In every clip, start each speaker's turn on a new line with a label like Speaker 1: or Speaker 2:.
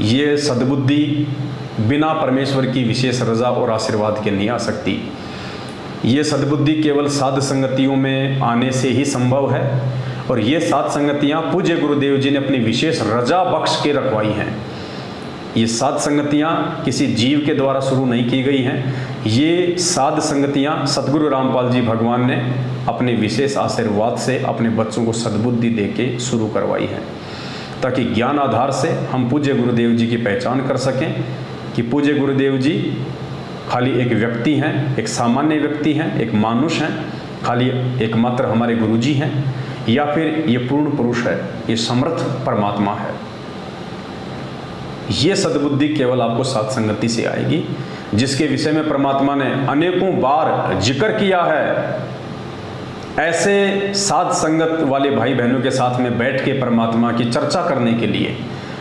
Speaker 1: ये सद्बुद्धि बिना परमेश्वर की विशेष रजा और आशीर्वाद के नहीं आ सकती। ये सद्बुद्धि केवल साध संगतियों में आने से ही संभव है, और ये साध संगतियाँ पूज्य गुरुदेव जी ने अपनी विशेष रजा बख्श के रखवाई हैं। ये साध संगतियाँ किसी जीव के द्वारा शुरू नहीं की गई हैं। ये साध संगतियाँ सतगुरु रामपाल जी भगवान ने अपने विशेष आशीर्वाद से अपने बच्चों को सद्बुद्धि दे के शुरू करवाई है, ताकि ज्ञान आधार से हम पूज्य गुरुदेव जी की पहचान कर सकें कि पूज्य गुरुदेव जी खाली एक व्यक्ति हैं, एक सामान्य व्यक्ति हैं, एक मानुष हैं, खाली एकमात्र हमारे गुरु जी हैं, या फिर ये पूर्ण पुरुष है, ये समर्थ परमात्मा है। ये सद्बुद्धि केवल आपको साध संगति से आएगी, जिसके विषय में परमात्मा ने अनेकों बार जिक्र किया है। ऐसे साध संगत वाले भाई बहनों के साथ में बैठ के परमात्मा की चर्चा करने के लिए,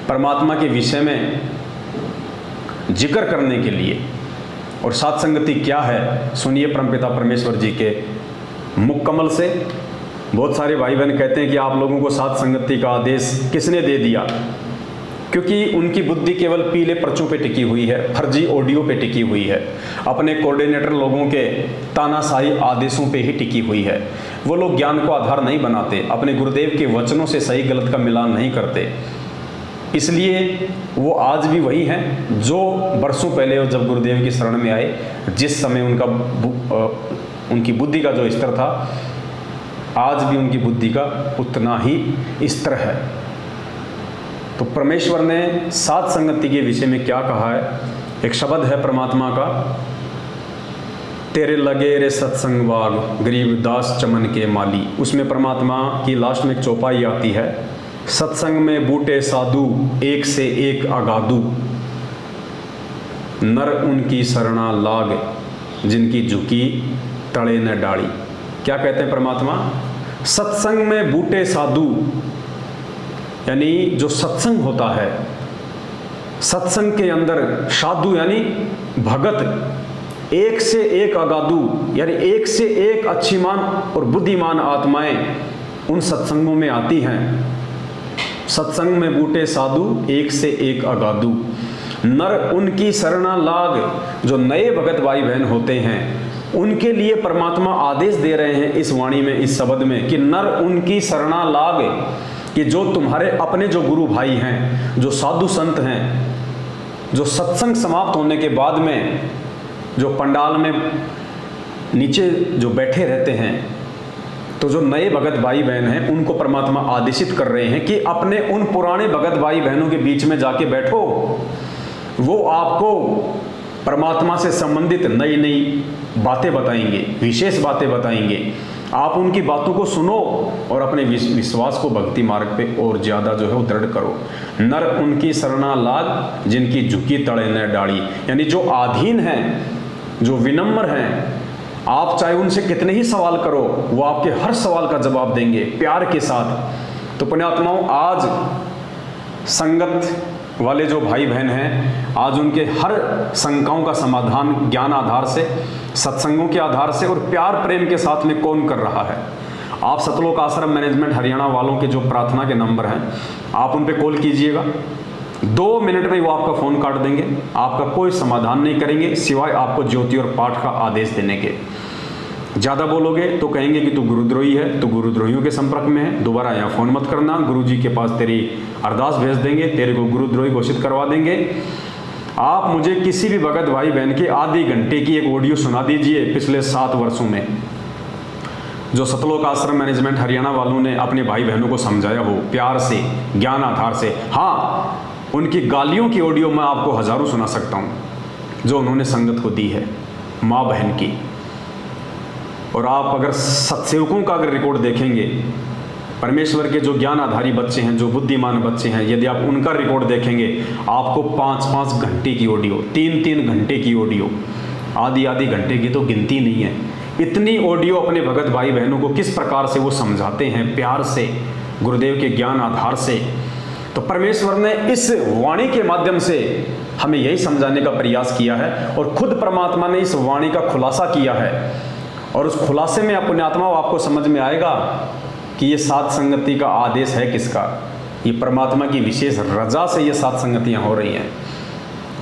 Speaker 1: परमात्मा के विषय में जिक्र करने के लिए। और साध संगति क्या है, सुनिए परमपिता परमेश्वर जी के मुख कमल से। बहुत सारे भाई बहन कहते हैं कि आप लोगों को साध संगति का आदेश किसने दे दिया, क्योंकि उनकी बुद्धि केवल पीले पर्चों पे टिकी हुई है, फर्जी ऑडियो पे टिकी हुई है, अपने कोऑर्डिनेटर लोगों के तानाशाही आदेशों पे ही टिकी हुई है। वो लोग ज्ञान को आधार नहीं बनाते, अपने गुरुदेव के वचनों से सही गलत का मिलान नहीं करते। इसलिए वो आज भी वही हैं जो बरसों पहले जब गुरुदेव की शरण में आए, जिस समय उनकी बुद्धि का जो स्तर था, आज भी उनकी बुद्धि का उतना ही स्तर है। तो परमेश्वर ने साध संगति के विषय में क्या कहा है, एक शब्द है परमात्मा का, तेरे लगे रे सत्संग बाग गरीब दास चमन के माली। उसमें परमात्मा की लास्ट में एक चौपाई आती है, सत्संग में बूटे साधु एक से एक अगाधु, नर उनकी शरणा लाग जिनकी झुकी तड़े न डाली। क्या कहते हैं परमात्मा, सत्संग में बूटे साधु, यानी जो सत्संग होता है, सत्संग के अंदर साधु यानी भगत, एक से एक अगाधु यानी एक से एक अच्छीमान और बुद्धिमान आत्माएं उन सत्संगों में आती हैं। सत्संग में बूटे साधु एक से एक अगाधु, नर उनकी शरणा लाग। जो नए भगत भाई बहन होते हैं उनके लिए परमात्मा आदेश दे रहे हैं इस वाणी में, इस शब्द में, कि नर उनकी शरणा लाग, कि जो तुम्हारे अपने जो गुरु भाई हैं, जो साधु संत हैं, जो सत्संग समाप्त होने के बाद में जो पंडाल में नीचे जो बैठे रहते हैं, तो जो नए भगत भाई बहन हैं उनको परमात्मा आदेशित कर रहे हैं कि अपने उन पुराने भगत भाई बहनों के बीच में जाके बैठो। वो आपको परमात्मा से संबंधित नई नई बातें बताएंगे, विशेष बातें बताएंगे। आप उनकी बातों को सुनो और अपने विश्वास को भक्ति मार्ग पे और ज़्यादा जो है वो दृढ़ करो। नर उनकी शरणा लाग जिनकी झुकी तड़े न डाली, यानी जो आधीन हैं, जो विनम्र हैं, आप चाहे उनसे कितने ही सवाल करो, वो आपके हर सवाल का जवाब देंगे प्यार के साथ। तो पुण्यात्माओं, आज संगत वाले जो भाई बहन हैं, आज उनके हर शंकाओं का समाधान ज्ञान आधार से, सत्संगों के आधार से और प्यार प्रेम के साथ में कौन कर रहा है। आप सतलोक आश्रम मैनेजमेंट हरियाणा वालों के जो प्रार्थना के नंबर हैं, आप उन पे कॉल कीजिएगा, 2 मिनट में वो आपका फ़ोन काट देंगे, आपका कोई समाधान नहीं करेंगे सिवाय आपको ज्योति और पाठ का आदेश देने के। ज़्यादा बोलोगे तो कहेंगे कि तू गुरुद्रोही है, तू गुरुद्रोहियों के संपर्क में है, दोबारा यहाँ फ़ोन मत करना, गुरुजी के पास तेरी अरदास भेज देंगे, तेरे को गुरुद्रोही घोषित करवा देंगे। आप मुझे किसी भी भगत भाई बहन के आधे घंटे की एक ऑडियो सुना दीजिए पिछले 7 वर्षों में, जो सतलोक आश्रम मैनेजमेंट हरियाणा वालों ने अपने भाई बहनों को समझाया हो प्यार से, ज्ञान आधार से। हाँ, उनकी गालियों की ऑडियो मैं आपको हज़ारों सुना सकता हूँ जो उन्होंने संगत को दी है, माँ बहन की। और आप अगर सत्सेवकों का अगर रिकॉर्ड देखेंगे, परमेश्वर के जो ज्ञान आधारी बच्चे हैं, जो बुद्धिमान बच्चे हैं, यदि आप उनका रिकॉर्ड देखेंगे, आपको 5-5 घंटे की ऑडियो, 3-3 घंटे की ऑडियो, आधी घंटे की तो गिनती नहीं है, इतनी ऑडियो अपने भगत भाई बहनों को किस प्रकार से वो समझाते हैं प्यार से, गुरुदेव के ज्ञान आधार से। तो परमेश्वर ने इस वाणी के माध्यम से हमें यही समझाने का प्रयास किया है, और खुद परमात्मा ने इस वाणी का खुलासा किया है। और उस खुलासे में पुण्यात्मा आपको समझ में आएगा कि ये साध संगति का आदेश है किसका। ये परमात्मा की विशेष रजा से ये सात संगतियाँ हो रही हैं।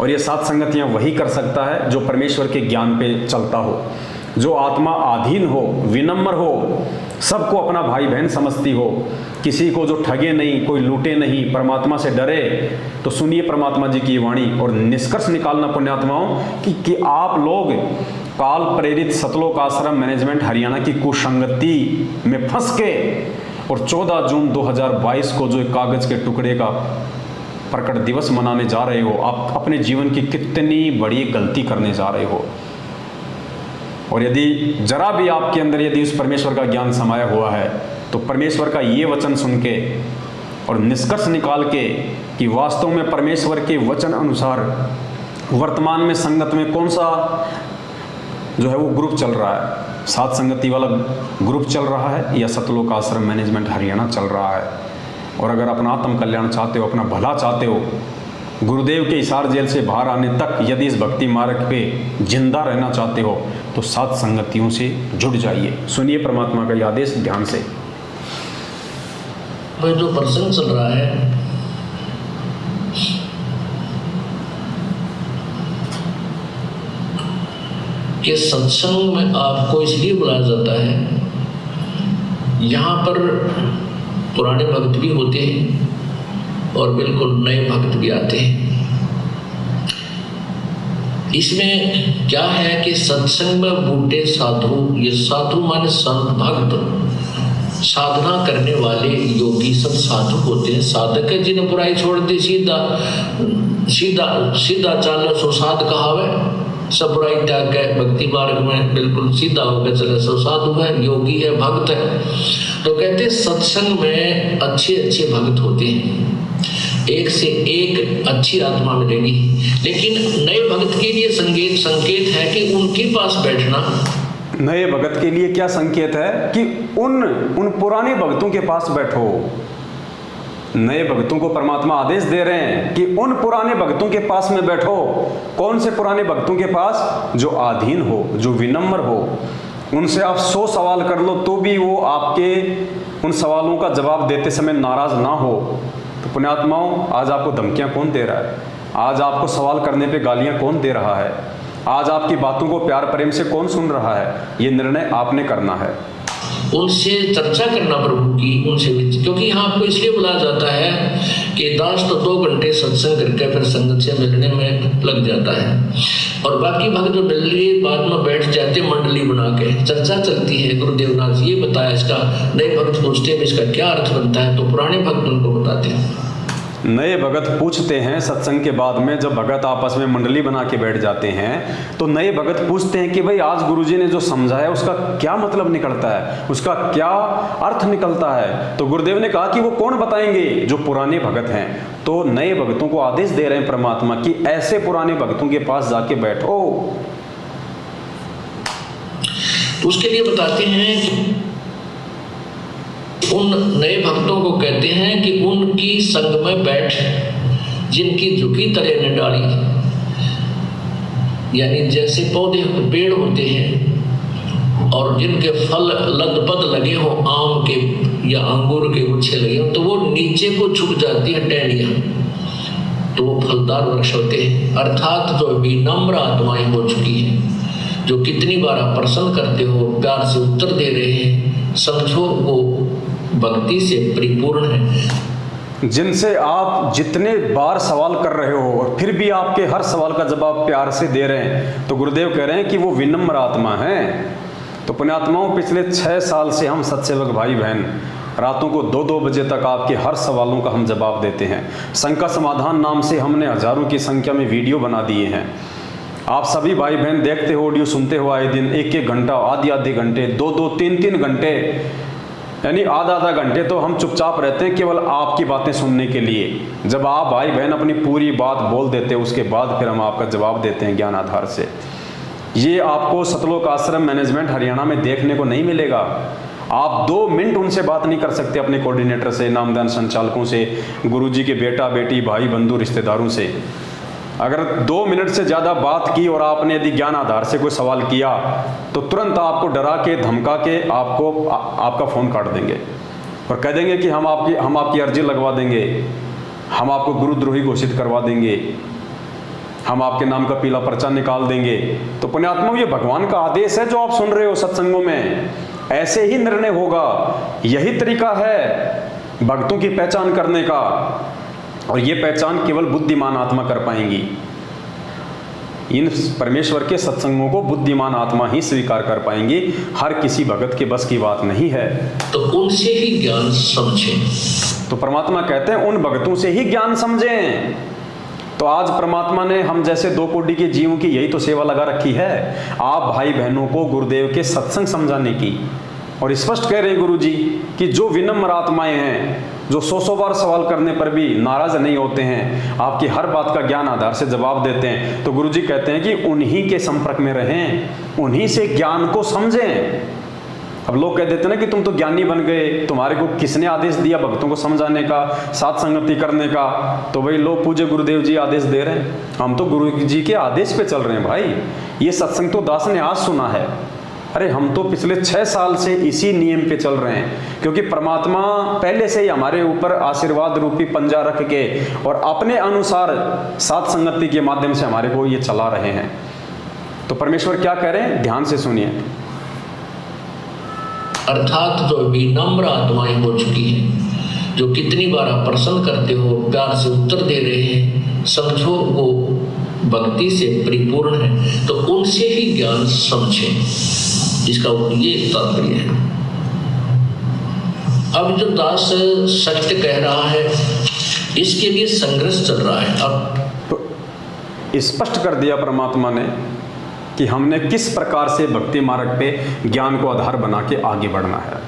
Speaker 1: और ये सात संगतियाँ वही कर सकता है जो परमेश्वर के ज्ञान पे चलता हो, जो आत्मा आधीन हो, विनम्र हो, सबको अपना भाई बहन समझती हो, किसी को जो ठगे नहीं, कोई लूटे नहीं, परमात्मा से डरे। तो सुनिए परमात्मा जी की वाणी और निष्कर्ष निकालना पुण्यात्माओं कि आप लोग काल प्रेरित सतलोक आश्रम मैनेजमेंट हरियाणा की कुसंगति में फंस के और 14 जून 2022 को जो एक कागज के टुकड़े का प्रकट दिवस मनाने जा रहे हो, आप अपने जीवन की कितनी बड़ी गलती करने जा रहे हो। और यदि जरा भी आपके अंदर यदि उस परमेश्वर का ज्ञान समाया हुआ है तो परमेश्वर का ये वचन सुन के और निष्कर्ष निकाल के कि वास्तव में परमेश्वर के वचन अनुसार वर्तमान में संगत में कौन सा जो है वो ग्रुप चल रहा है, सात संगति वाला ग्रुप चल रहा है या सतलोक आश्रम मैनेजमेंट हरियाणा चल रहा है। और अगर अपना आत्म कल्याण चाहते हो, अपना भला चाहते हो, गुरुदेव के हिसार जेल से बाहर आने तक यदि इस भक्ति मार्ग पे जिंदा रहना चाहते हो तो सात संगतियों से जुड़ जाइए। सुनिए परमात्मा का आदेश ध्यान से।
Speaker 2: वह जो प्रसंग चल रहा है कि सत्संग में आपको इसलिए बुलाया जाता है, यहाँ पर पुराने भक्त भी होते हैं और बिल्कुल नए भक्त भी आते हैं। इसमें क्या है कि सत्संग में बूढ़े साधु, ये साधु माने संत भक्त, साधना करने वाले योगी सब साधु होते हैं। साधक है जिन्हें बुराई छोड़ दी, सीधा सीधा सीधा चालो सो साध कहावे, सब बुराई त्याग के भक्ति मार्ग में बिल्कुल सीधा होकर चले सो साधु है, योगी है, भक्त है। तो कहते सत्संग में अच्छे अच्छे भक्त होते हैं, एक से एक अच्छी आत्मा मिलेगी। लेकिन नए भक्त के लिए संकेत है कि उनके पास बैठना।
Speaker 1: नए भक्त के लिए क्या संकेत है कि उन पुराने भक्तों के पास बैठो। नए भक्तों को परमात्मा आदेश दे रहे हैं कि उन पुराने भक्तों के पास में बैठो। कौन से पुराने भक्तों के पास? जो आधीन हो, जो विनम्र हो। उनसे आप 100 सवाल कर लो तो भी वो आपके उन सवालों का जवाब देते समय नाराज ना हो। तो पुण्यात्माओं, आज आपको धमकियां कौन दे रहा है? आज आपको सवाल करने पे गालियां कौन दे रहा है? आज आपकी बातों को प्यार प्रेम से कौन सुन रहा है? ये निर्णय आपने करना है।
Speaker 2: उनसे चर्चा करना प्रभु की, उनसे क्योंकि यहाँ आपको इसलिए बुलाया जाता है कि दास तो 2 घंटे सत्संग करके फिर संगत से मिलने में लग जाता है और बाकी भक्त जो मिल लिए बाद में बैठ जाते मंडली बना के, चर्चा चलती है। गुरुदेव नाथ ये बताया, इसका नए भक्त पूछते हैं इसका क्या अर्थ बनता है, तो पुराने भक्त उनको बताते हैं।
Speaker 1: नए भगत पूछते हैं सत्संग के बाद में, जब भगत आपस में मंडली बना के बैठ जाते हैं तो नए भगत पूछते हैं कि भाई आज गुरुजी ने जो समझाया उसका क्या मतलब निकलता है, उसका क्या अर्थ निकलता है। तो गुरुदेव ने कहा कि वो कौन बताएंगे? जो पुराने भगत हैं। तो नए भक्तों को आदेश दे रहे हैं परमात्मा कि ऐसे पुराने भक्तों के पास जाके बैठो।
Speaker 2: उसके लिए बताते हैं कि उन नए भक्तों को कहते हैं कि उनकी संग में बैठ, जिनकी झुकी तले ने डाली, यानी जैसे पौधे पेड़ होते हैं और जिनके फल लदपद लगे हो, आम के या अंगूर के गुच्छे लगे हो, तो वो नीचे को झुक जाती है टहनियां, तो वो फलदार वृक्ष होते हैं। अर्थात जो विनम्र आत्माएं हो चुकी हैं, जो कितनी बार आप प्रसन्न करते हो, प्यार से उत्तर दे रहे हैं, समझो वो भक्ति से परिपूर्ण है।
Speaker 1: जिनसे आप जितने बार सवाल कर रहे हो और फिर भी आपके हर सवाल का जवाब प्यार से दे रहे हैं, तो गुरुदेव कह रहे हैं कि वो विनम्र आत्मा है। तो पुण्यात्माओं, पिछले 6 साल से हम सत्सेवक भाई बहन रातों को 2-2 बजे तक आपके हर सवालों का हम जवाब देते हैं। शंका समाधान नाम से हमने हजारों की संख्या में वीडियो बना दिए हैं। आप सभी भाई बहन देखते हो, ऑडियो सुनते हो आए दिन, 1-1 घंटा, आधे घंटे, 2-2, 3-3 घंटे, यानी आधा घंटे तो हम चुपचाप रहते हैं केवल आपकी बातें सुनने के लिए। जब आप भाई बहन अपनी पूरी बात बोल देते हैं उसके बाद फिर हम आपका जवाब देते हैं ज्ञान आधार से। ये आपको सतलोक आश्रम मैनेजमेंट हरियाणा में देखने को नहीं मिलेगा। आप 2 मिनट उनसे बात नहीं कर सकते, अपने कोऑर्डिनेटर से, नामदान संचालकों से, गुरुजी के बेटा बेटी, भाई बंधु रिश्तेदारों से। अगर 2 मिनट से ज़्यादा बात की और आपने यदि ज्ञान आधार से कोई सवाल किया तो तुरंत आपको डरा के धमका के आपका फ़ोन काट देंगे। और कह देंगे कि हम आपकी अर्जी लगवा देंगे, हम आपको गुरुद्रोही घोषित करवा देंगे, हम आपके नाम का पीला पर्चा निकाल देंगे। तो पुण्यात्माओं, ये भगवान का आदेश है जो आप सुन रहे हो सत्संगों में। ऐसे ही निर्णय होगा, यही तरीका है भक्तों की पहचान करने का, और ये पहचान केवल बुद्धिमान आत्मा कर पाएंगी। इन परमेश्वर के सत्संगों को बुद्धिमान आत्मा ही स्वीकार कर पाएंगी, हर किसी भगत के बस की बात नहीं है।
Speaker 2: तो उनसे ही ज्ञान समझें।
Speaker 1: तो परमात्मा कहते हैं उन भगतों से ही ज्ञान समझें। तो आज परमात्मा ने हम जैसे 2 कोटि के जीवों की यही तो सेवा लगा रखी है, आप भाई बहनों को गुरुदेव के सत्संग समझाने की। और स्पष्ट कह रहे हैं गुरु जी कि जो विनम्र आत्माएं हैं, जो 100 बार सवाल करने पर भी नाराज नहीं होते हैं, आपकी हर बात का ज्ञान आधार से जवाब देते हैं, तो गुरु जी कहते हैं कि उन्हीं के संपर्क में रहें, उन्हीं से ज्ञान को समझें। अब लोग कह देते हैं ना कि तुम तो ज्ञानी बन गए, तुम्हारे को किसने आदेश दिया भक्तों को समझाने का, साथ संगति करने का? तो वही लोग पूज्य गुरुदेव जी आदेश दे रहे हैं, हम तो गुरु जी के आदेश पे चल रहे हैं भाई। ये सत्संग तो दास ने आज सुना है, अरे हम तो पिछले 6 साल से इसी नियम पे चल रहे हैं, क्योंकि परमात्मा पहले से ही हमारे ऊपर आशीर्वाद रूपी पंजा रख के और अपने अनुसार साथ संगति के माध्यम से हमारे को ये चला रहे हैं। तो परमेश्वर क्या कह रहे हैं, ध्यान से सुनिए।
Speaker 2: अर्थात जो विनम्र आत्माएं हो चुकी हैं, जो कितनी बार आप प्रश्न करते हो, प्यार से उत्तर दे रहे हैं, समझो वो भक्ति से परिपूर्ण है, तो उनसे ही ज्ञान समझें। इसका ये तात्पर्य है। अब जो दास सत्य कह रहा है, इसके लिए संघर्ष चल रहा है। अब
Speaker 1: तो स्पष्ट कर दिया परमात्मा ने कि हमने किस प्रकार से भक्ति मार्ग पे ज्ञान को आधार बना के आगे बढ़ना है।